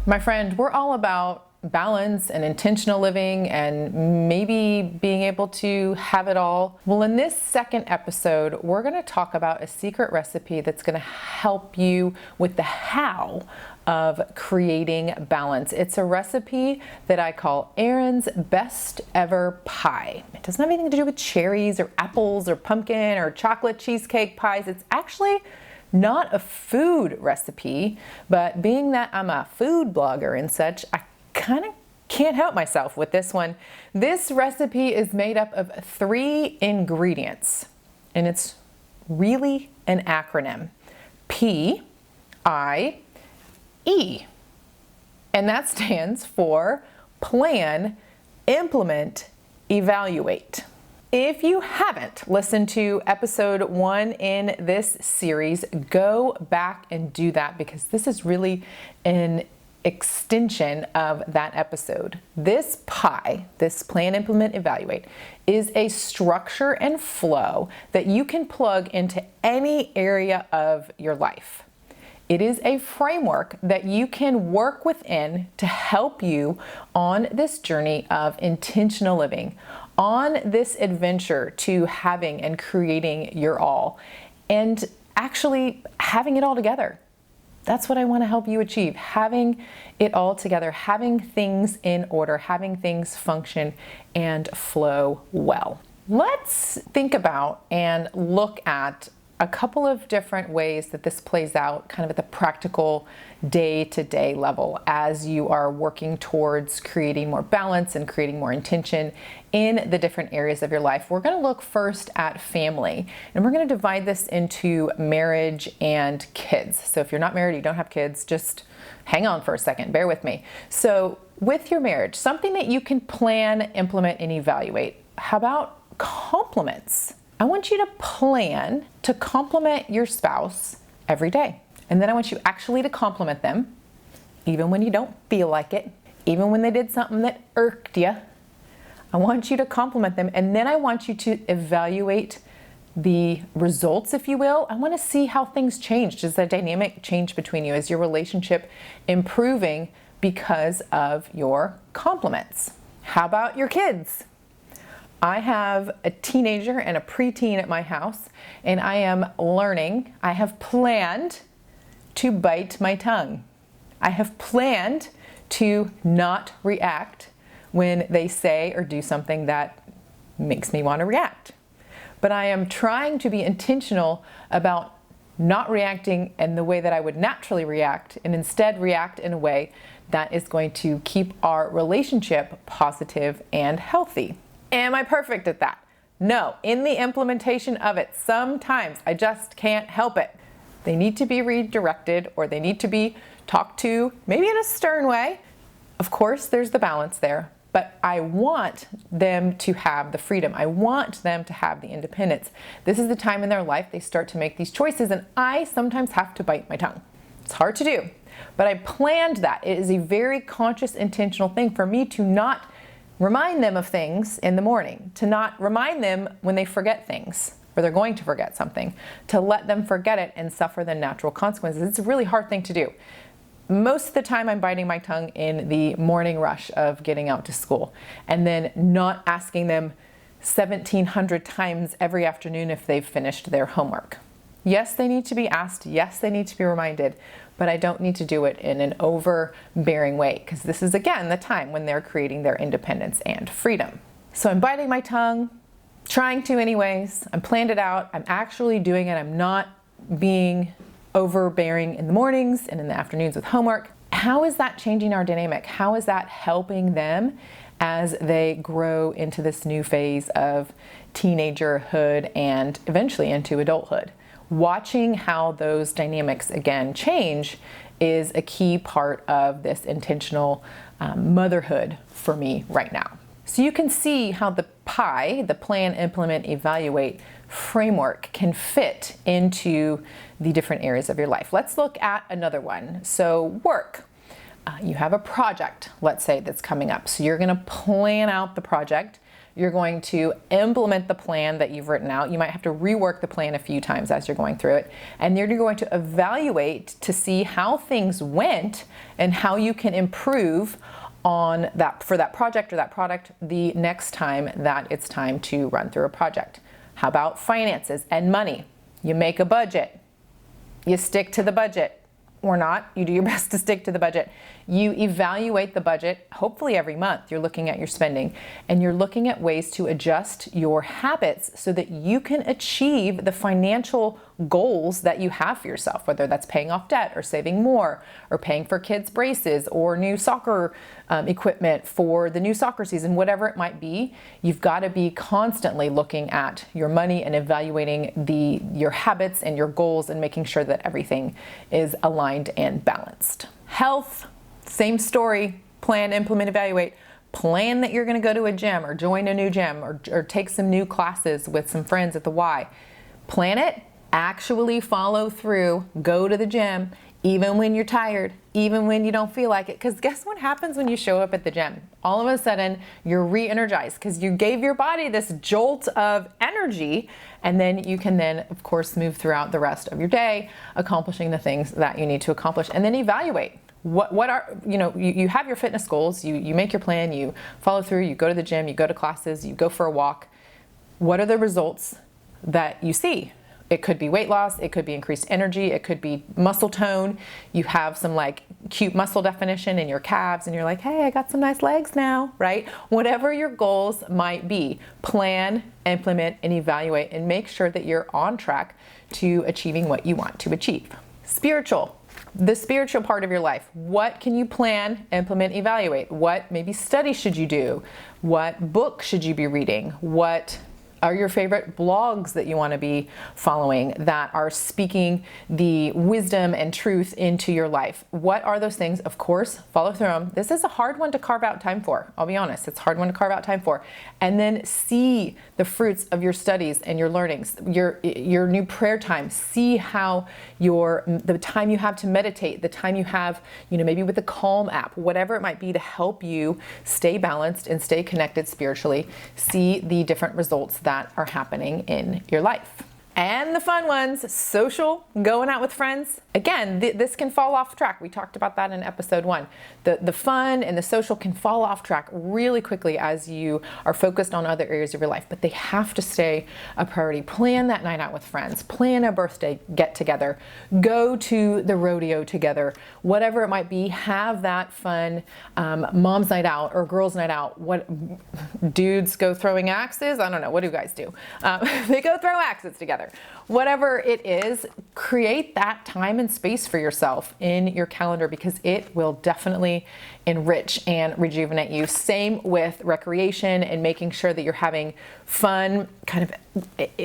My friend, we're all about balance and intentional living and maybe being able to have it all. Well, in this second episode, we're going to talk about a secret recipe that's going to help you with the how of creating balance. It's a recipe that I call Erin's best ever pie. It doesn't have anything to do with cherries or apples or pumpkin or chocolate cheesecake pies. It's actually not a food recipe, but being that I'm a food blogger and such, I kind of can't help myself with this one. This recipe is made up of 3 ingredients, and it's really an acronym. P-I-E. And that stands for plan, implement, evaluate. If you haven't listened to episode 1 in this series, go back and do that because this is really an extension of that episode. This PI, this plan, implement, evaluate, is a structure and flow that you can plug into any area of your life. It is a framework that you can work within to help you on this journey of intentional living, on this adventure to having and creating your all, and actually having it all together. That's what I want to help you achieve. Having it all together, having things in order, having things function and flow well. Let's think about and look at a couple of different ways that this plays out kind of at the practical day-to-day level as you are working towards creating more balance and creating more intention in the different areas of your life. We're going to look first at family, and we're going to divide this into marriage and kids. So if you're not married, you don't have kids, just hang on for a second, bear with me. So with your marriage, something that you can plan, implement, and evaluate. How about compliments? I want you to plan to compliment your spouse every day. And then I want you actually to compliment them, even when you don't feel like it, even when they did something that irked you. I want you to compliment them, and then I want you to evaluate the results, if you will. I want to see how things changed. Does the dynamic change between you? Is your relationship improving because of your compliments? How about your kids? I have a teenager and a preteen at my house, and I am learning. I have planned to bite my tongue. I have planned to not react when they say or do something that makes me want to react. But I am trying to be intentional about not reacting in the way that I would naturally react, and instead react in a way that is going to keep our relationship positive and healthy. Am I perfect at that? No. In the implementation of it, sometimes I just can't help it. They need to be redirected, or they need to be talked to, maybe in a stern way. Of course, there's the balance there, but I want them to have the freedom. I want them to have the independence. This is the time in their life they start to make these choices, and I sometimes have to bite my tongue. It's hard to do, but I planned that. It is a very conscious, intentional thing for me to not remind them of things in the morning, to not remind them when they forget things or they're going to forget something, to let them forget it and suffer the natural consequences. It's a really hard thing to do. Most of the time I'm biting my tongue in the morning rush of getting out to school, and then not asking them 1,700 times every afternoon if they've finished their homework. Yes, they need to be asked. Yes, they need to be reminded, but I don't need to do it in an overbearing way, because this is, again, the time when they're creating their independence and freedom. So I'm biting my tongue, trying to anyways. I'm planned it out. I'm actually doing it. I'm not being overbearing in the mornings and in the afternoons with homework. How is that changing our dynamic? How is that helping them as they grow into this new phase of teenagerhood and eventually into adulthood? Watching how those dynamics again change is a key part of this intentional motherhood for me right now. So you can see how the PI, the plan, implement, evaluate framework, can fit into the different areas of your life. Let's look at another one. So work. You have a project, let's say, that's coming up. So you're going to plan out the project. You're going to implement the plan that you've written out. You might have to rework the plan a few times as you're going through it. And you're going to evaluate to see how things went and how you can improve on that for that project or that product the next time that it's time to run through a project. How about finances and money? You make a budget. You stick to the budget. Or not, you do your best to stick to the budget. You evaluate the budget, hopefully every month you're looking at your spending, and you're looking at ways to adjust your habits so that you can achieve the financial goals that you have for yourself, whether that's paying off debt or saving more or paying for kids' braces or new soccer equipment for the new soccer season, whatever it might be. You've got to be constantly looking at your money and evaluating your habits and your goals and making sure that everything is aligned and balanced. Health, same story. Plan, implement, evaluate. Plan that you're going to go to a gym or join a new gym or take some new classes with some friends at the Y. Plan it, actually follow through, go to the gym, even when you're tired, even when you don't feel like it. Because guess what happens when you show up at the gym? All of a sudden, you're re-energized because you gave your body this jolt of energy, and then you can then, of course, move throughout the rest of your day, accomplishing the things that you need to accomplish, and then evaluate. What are, you have your fitness goals, you make your plan, you follow through, you go to the gym, you go to classes, you go for a walk. What are the results that you see? It could be weight loss, it could be increased energy, it could be muscle tone. You have some like cute muscle definition in your calves and you're like, hey, I got some nice legs now, right? Whatever your goals might be, plan, implement, and evaluate, and make sure that you're on track to achieving what you want to achieve. Spiritual. The spiritual part of your life. What can you plan, implement, evaluate? What maybe study should you do? What book should you be reading? What are your favorite blogs that you want to be following that are speaking the wisdom and truth into your life? What are those things? Of course, follow through them. This is a hard one to carve out time for. I'll be honest, it's a hard one to carve out time for. And then see the fruits of your studies and your learnings, your new prayer time. See how the time you have to meditate, the time you have, maybe with the Calm app, whatever it might be to help you stay balanced and stay connected spiritually. See the different results that are happening in your life. And the fun ones, social, going out with friends. Again, this can fall off track. We talked about that in episode 1. The fun and the social can fall off track really quickly as you are focused on other areas of your life, but they have to stay a priority. Plan that night out with friends, plan a birthday get together, go to the rodeo together, whatever it might be, have that fun mom's night out or girls night out. What dudes go throwing axes? I don't know. What do you guys do? They go throw axes together. Whatever it is, create that time and space for yourself in your calendar because it will definitely enrich and rejuvenate you. Same with recreation and making sure that you're having fun kind of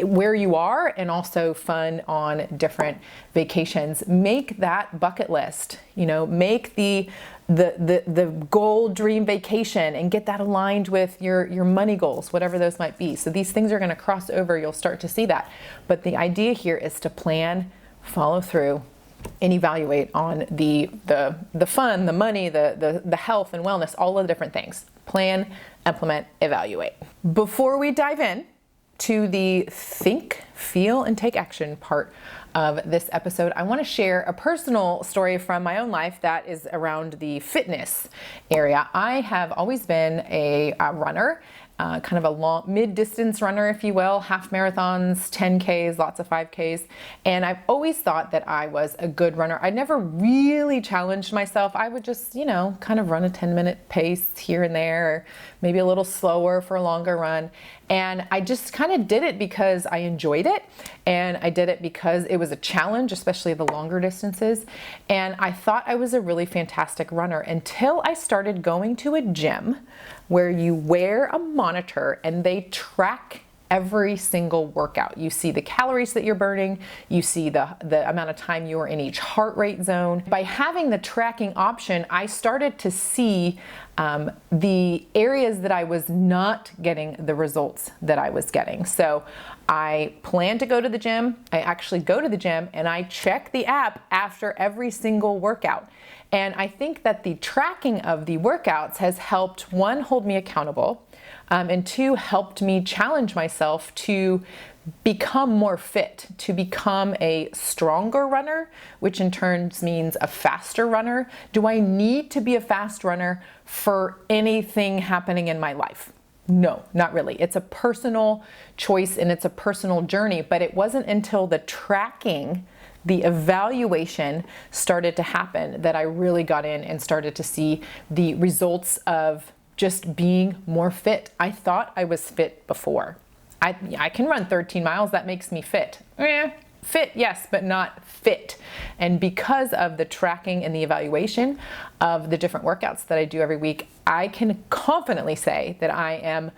where you are and also fun on different vacations. Make that bucket list, make the goal dream vacation and get that aligned with your money goals, whatever those might be. So these things are going to cross over. You'll start to see that. But the idea here is to plan, follow through, and evaluate on the fun, the money, the health and wellness, all of the different things. Plan, implement, evaluate. Before we dive in to the think, feel, and take action part of this episode, I want to share a personal story from my own life that is around the fitness area. I have always been a runner, kind of a long mid-distance runner, if you will, half marathons, 10Ks, lots of 5Ks. And I've always thought that I was a good runner. I never really challenged myself. I would just, kind of run a 10-minute pace here and there, or maybe a little slower for a longer run. And I just kind of did it because I enjoyed it. And I did it because it was a challenge, especially the longer distances. And I thought I was a really fantastic runner until I started going to a gym where you wear a monitor and they track every single workout. You see the calories that you're burning, you see the amount of time you are in each heart rate zone. By having the tracking option, I started to see the areas that I was not getting the results that I was getting. So I plan to go to the gym. I actually go to the gym and I check the app after every single workout. And I think that the tracking of the workouts has helped, one, hold me accountable. And 2, helped me challenge myself to become more fit, to become a stronger runner, which in turn means a faster runner. Do I need to be a fast runner for anything happening in my life? No, not really. It's a personal choice and it's a personal journey, but it wasn't until the tracking, the evaluation started to happen that I really got in and started to see the results of just being more fit. I thought I was fit before. I can run 13 miles, that makes me fit. Fit, yes, but not fit. And because of the tracking and the evaluation of the different workouts that I do every week, I can confidently say that I am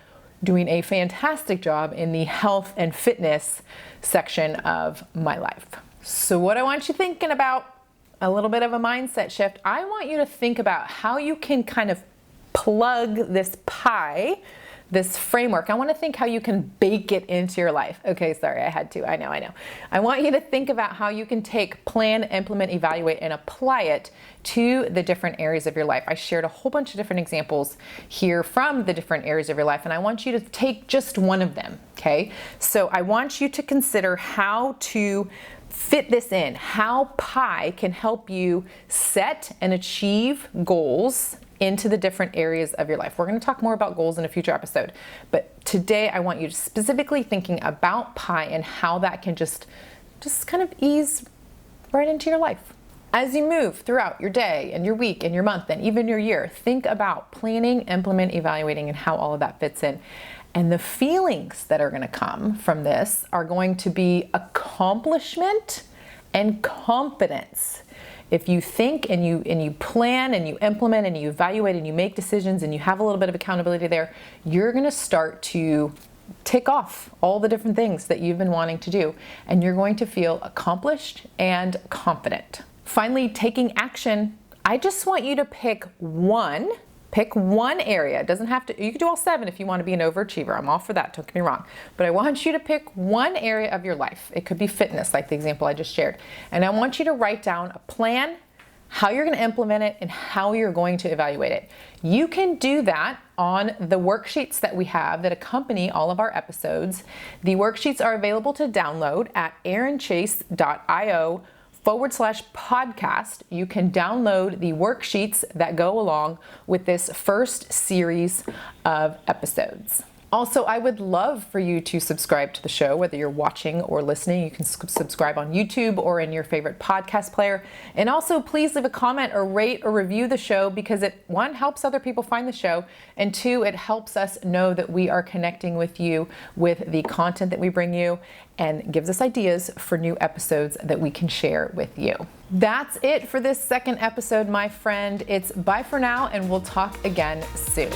doing a fantastic job in the health and fitness section of my life. So what I want you thinking about, a little bit of a mindset shift. I want you to think about how you can kind of plug this P.I.E, this framework. I want to think how you can bake it into your life. Okay, sorry, I had to. I know. I want you to think about how you can take plan, implement, evaluate, and apply it to the different areas of your life. I shared a whole bunch of different examples here from the different areas of your life, and I want you to take just one of them, okay? So I want you to consider how to fit this in, how P.I.E can help you set and achieve goals into the different areas of your life. We're going to talk more about goals in a future episode, but today I want you to specifically thinking about P.I.E and how that can just kind of ease right into your life. As you move throughout your day and your week and your month and even your year, think about planning, implement, evaluating, and how all of that fits in. And the feelings that are going to come from this are going to be accomplishment and confidence. If you think and you plan and you implement and you evaluate and you make decisions and you have a little bit of accountability there, you're going to start to tick off all the different things that you've been wanting to do, and you're going to feel accomplished and confident. Finally, taking action. I just want you to pick one area. It doesn't have to, you can do all 7 if you want to be an overachiever. I'm all for that, don't get me wrong. But I want you to pick one area of your life. It could be fitness, like the example I just shared. And I want you to write down a plan, how you're going to implement it, and how you're going to evaluate it. You can do that on the worksheets that we have that accompany all of our episodes. The worksheets are available to download at erinchase.io/podcast. You can download the worksheets that go along with this first series of episodes. Also, I would love for you to subscribe to the show, whether you're watching or listening. You can subscribe on YouTube or in your favorite podcast player. And also, please leave a comment or rate or review the show, because it, 1, helps other people find the show, and 2, it helps us know that we are connecting with you with the content that we bring you, and gives us ideas for new episodes that we can share with you. That's it for this second episode, my friend. It's bye for now, and we'll talk again soon.